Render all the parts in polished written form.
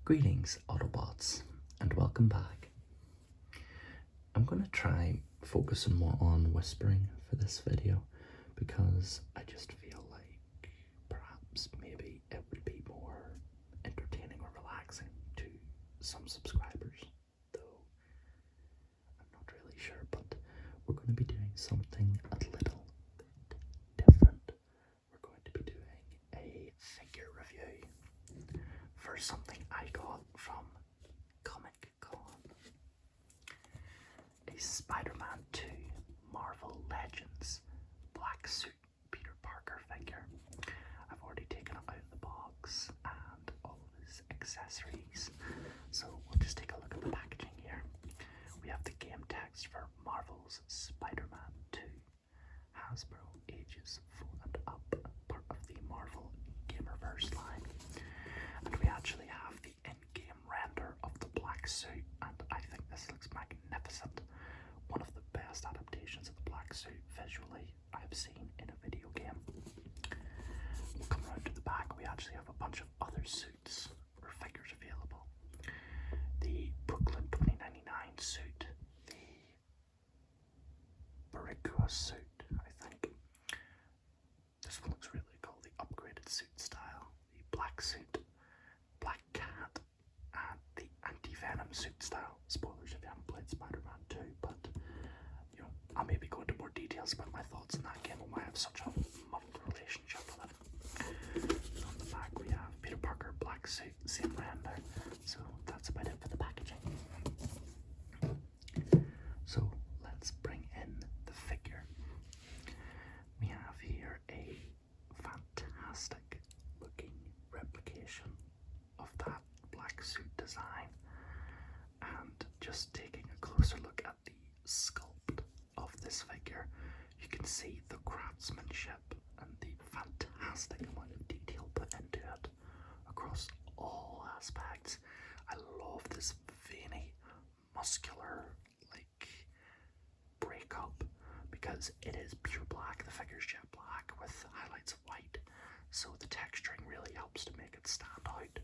Greetings, Autobots, and welcome back. I'm going to try focusing more on whispering for this video because I just feel like perhaps maybe it would be more entertaining or relaxing to some subscribers, though I'm not really sure, but we're going to be doing something a little bit different. We're going to be doing a figure review for something I got from Comic Con. A Spider-Man 2 Marvel Legends black suit Peter Parker figure. I've already taken it out of the box and all of his accessories, so we'll just take a look at the packaging here. We have the game text for Marvel's Spider-Man 2, Hasbro ages 4 and up, part of the Marvel Gamerverse line. And we actually have the in-game render of the black suit, and I think this looks magnificent. One of the best adaptations of the black suit visually I have seen in a video game. We'll come around to the back. We actually have a bunch of other suits or figures available. The Brooklyn 2099 suit, the Barracuda suit, I think. This one looks really cool, the upgraded suit style, the black suit, Black Cat, and the Anti-Venom suit style. Spoilers if you haven't played Spider-Man 2, but you know, I'll maybe go into more details about my thoughts on that game and why I have such a muddled relationship with it. On the back we have Peter Parker, black suit, same render. So that's about it for the packaging. So let's bring in the figure. We have here a fantastic looking replication of that black suit design, and just taking a closer look at the sculpt of this figure, you can see the craftsmanship and the fantastic amount of detail put into it across all aspects. I love this veiny, muscular, like, breakup, because it is pure black. The figure's jet black with highlights of white, so the texturing really helps to make it stand out.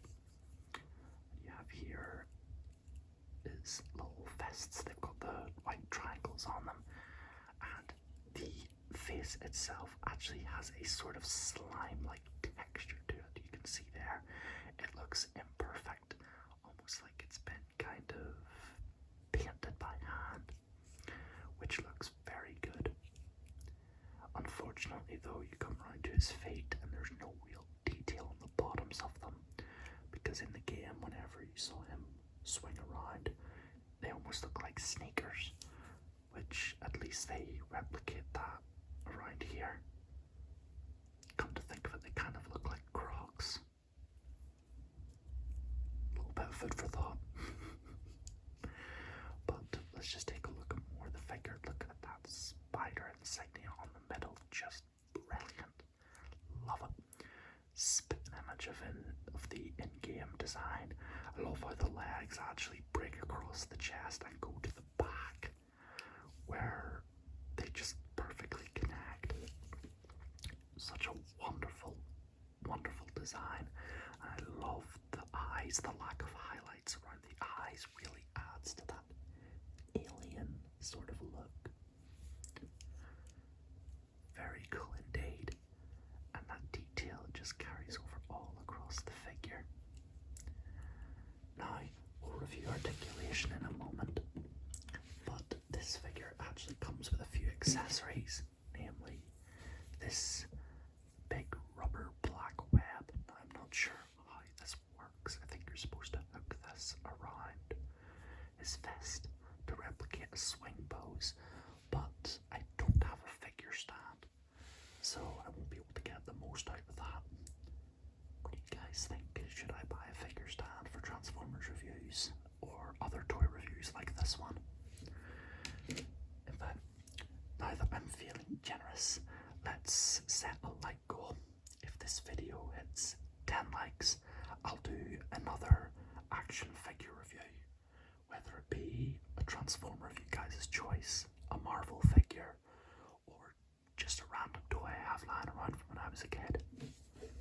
You have here is little vests. They've got the white triangles on them, and the face itself actually has a sort of slime-like texture to it. You can see there, it looks imperfect, almost like it's been kind of painted by hand, which looks very good. Unfortunately though, you come around to his feet and there's no real detail on the bottoms of them, because in the game, whenever you saw him swing around, they almost look like sneakers, which at least they replicate that around here. Come to think of it, they kind of look like Crocs. A little bit of food for thought. But let's just take a look at more of the figure. Look at that spider insignia on the middle, just brilliant. Love it. Spitting image of the in-game design. I love how the legs actually break across the chest and go to the back, where they just perfectly connect. Such a wonderful, wonderful design. I love the eyes. The lack of highlights around the eyes really adds to that alien sort of look. Very cool indeed. And that detail just carries over all across the figure. Now, we'll review articulation in a moment, but this figure actually comes with a few accessories, namely this big rubber black web. Now, I'm not sure how this works. I think you're supposed to hook this around his vest to replicate a swing pose, but I don't have a figure stand, so I won't be able to get the most out of that. What do you guys think? Should I buy a figure stand for Transformers reviews or other toy reviews like this one? In fact, now that I'm feeling generous, let's set a like goal. If this video hits 10 likes, I'll do another action figure review, whether it be a Transformer of you guys' choice, a Marvel figure, or just a random toy I have lying around from when I was a kid.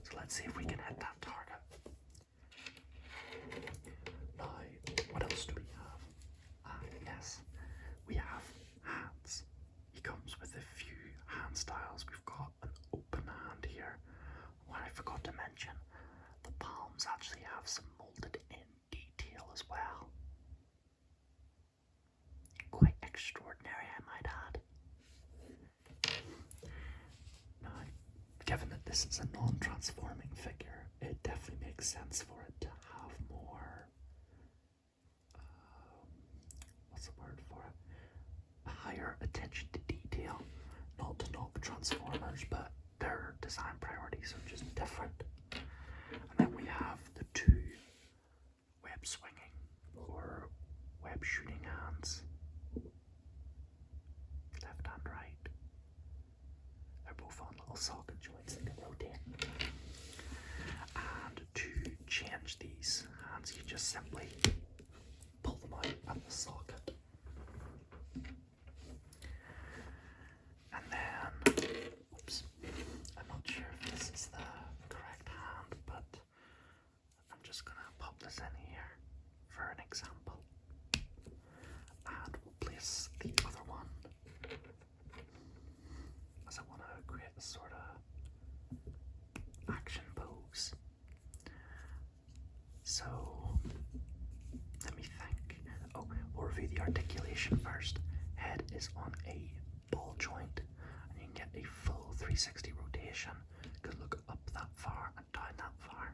So let's see if we can hit that target. this is a non-transforming figure, it definitely makes sense for it to have more, what's the word for it? A higher attention to detail. Not to knock Transformers, but their design priorities are just different. And then we have the two web swinging or web shooting hands, left and right. They're both on little socket joints that can rotate. And to change these hands, you just simply pull them out at the socket. And then, oops, I'm not sure if this is the correct hand, but I'm just gonna pop this in here for an example. And we'll place the other one as I want to create a sort of action pose. So, let me think. Oh, we'll review the articulation first. Head is on a ball joint, and you can get a full 360 rotation. You can look up that far and down that far.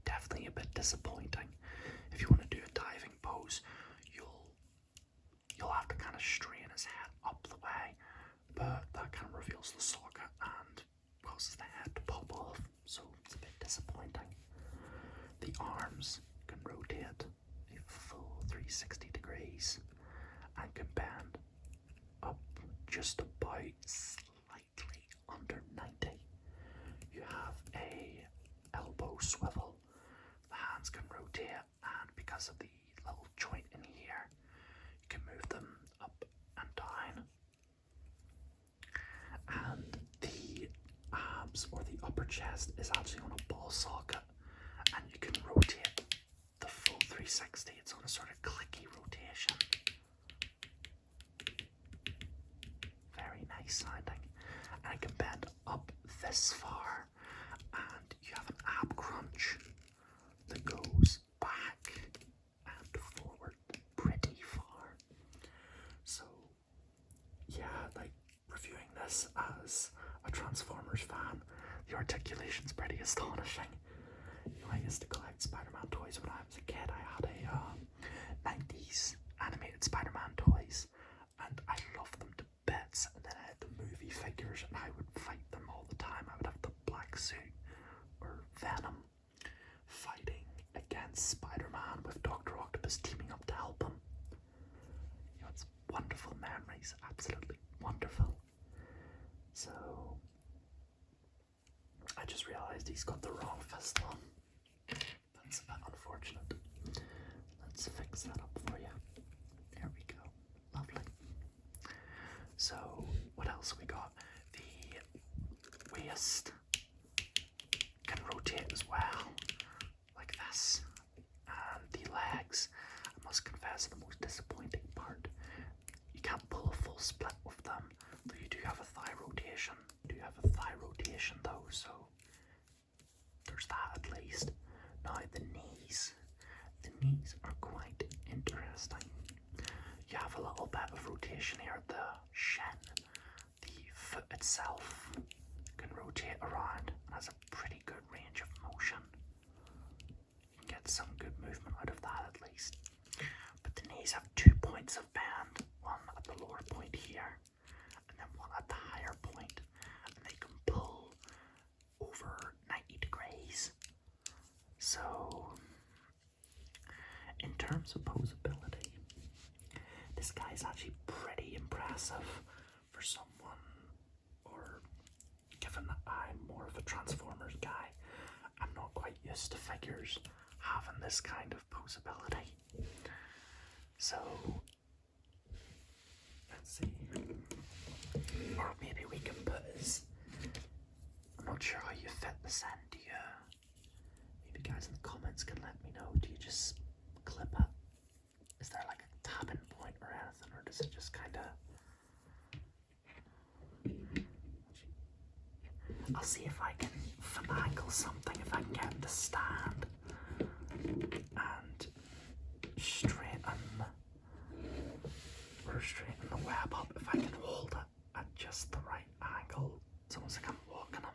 Definitely a bit disappointing. If you want to do a diving pose, you'll have to kind of strain his head up the way, but that kind of reveals the socket and causes the head to pop off, so it's a bit disappointing. The arms can rotate a full 360 degrees and can bend up just about slightly under 90. You have a elbow swivel. The hands can rotate, and because of the little joint in here, you can move them up and down. And the abs or the upper chest is actually on a ball socket, and you can rotate the full 360. It's on a sort of clicky rotation. Very nice sounding. And it can bend up this far, and you have an ab crunch that goes back and forward pretty far. So yeah, like, reviewing this as a Transformers fan, the articulation's pretty astonishing. You know, I used to collect Spider-Man toys when I was a kid. I had a 90s animated Spider-Man toys, and I loved them to bits. And then I had the movie figures, and I would fight them all the time. I would have the black suit or Venom fighting against Spider-Man with Dr. Octopus teaming up to help him. You know, it's wonderful memories, absolutely wonderful. So I just realized he's got the wrong fist on. That's a bit unfortunate. Let's fix that up for you. There we go. Lovely. So what else we got? The waist can rotate as well, like this. And the legs, I must confess, the most disappointing part. You can't pull a full split with them, though you do have a thigh rotation. You do have a thigh rotation though, so there's that at least. Now the knees. The knees are quite interesting. You have a little bit of rotation here at the shin. The foot itself can rotate around and has a pretty good range of motion. You can get some good movement out of that at least. But the knees have 2 points of bend, one at the lower point here, and then one at the higher point, and they can pull over 90 degrees. So, in terms of posability, this guy's actually pretty impressive for someone, or given that I'm more of a Transformers guy, I'm not quite used to figures having this kind of posability. So, let's see. Or maybe we can put his, I'm not sure how you fit this in. Do you, maybe guys in the comments can let me know, do you just clip it? Is there like a tapping point or anything, or does it just kind of... I'll see if I can finagle something, if I can get him to stand and straighten the web up, if I can hold it at just the right angle. It's almost like I'm walking him.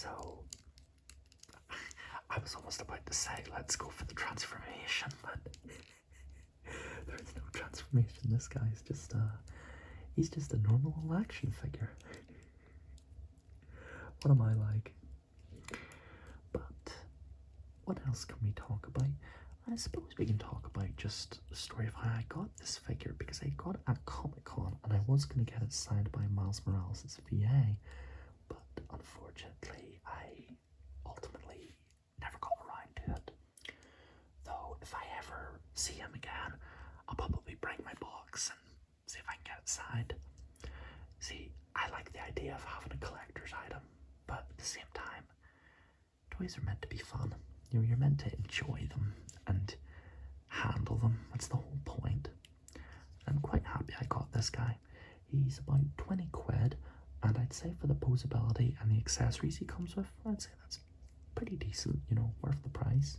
So I was almost about to say, let's go for the transformation, but there is no transformation. This guy's just, he's just a normal action figure. What am I like? But what else can we talk about? I suppose we can talk about just the story of how I got this figure, because I got it at Comic-Con and I was going to get it signed by Miles Morales' VA, but unfortunately I ultimately never got around to it. Though if I ever see him again, I'll probably bring my box and see if I can get it signed. See, I like the idea of having a collector's item, but at the same time, toys are meant to be fun. You know, you're meant to enjoy them and handle them. That's the whole point. I'm quite happy I got this guy. He's about 20 quid, and I'd say for the posability and the accessories he comes with, I'd say that's pretty decent, you know, worth the price.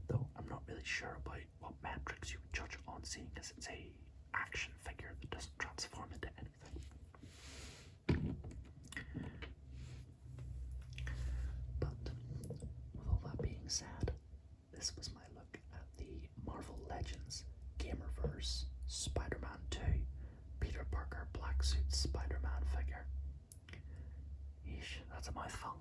Though I'm not really sure about what metrics you would judge on, seeing as it's a action figure that doesn't transform into anything. But with all that being said, this was my look at the Marvel Legends Gamerverse Spider-Man 2 Peter Parker Black Suit Spider-Man figure. Yeesh, that's a mouthful.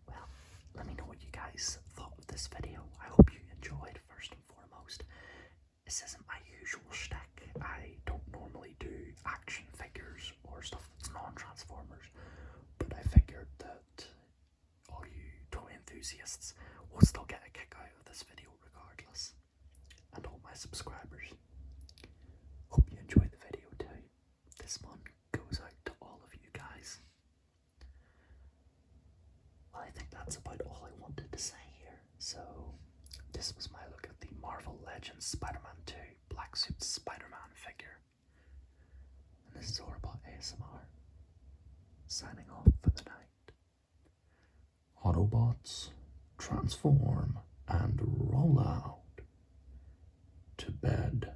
Well, let me know what you guys thought of this video. I hope you enjoyed, first and foremost. This isn't my usual shtick. I don't normally do action figures or stuff that's non-Transformers, but I figured that all you toy enthusiasts will still get a kick out of this video regardless, and all my subscribers. Hope you enjoyed the video too. This one goes out to all of you guys. Well, I think that's about all I wanted to say here. So, this was my look at the Marvel Legends Spider-Man 2 Black Suit Spider-Man figure. And this is Orbot ASMR, signing off for the night. Autobots, transform and roll out to bed.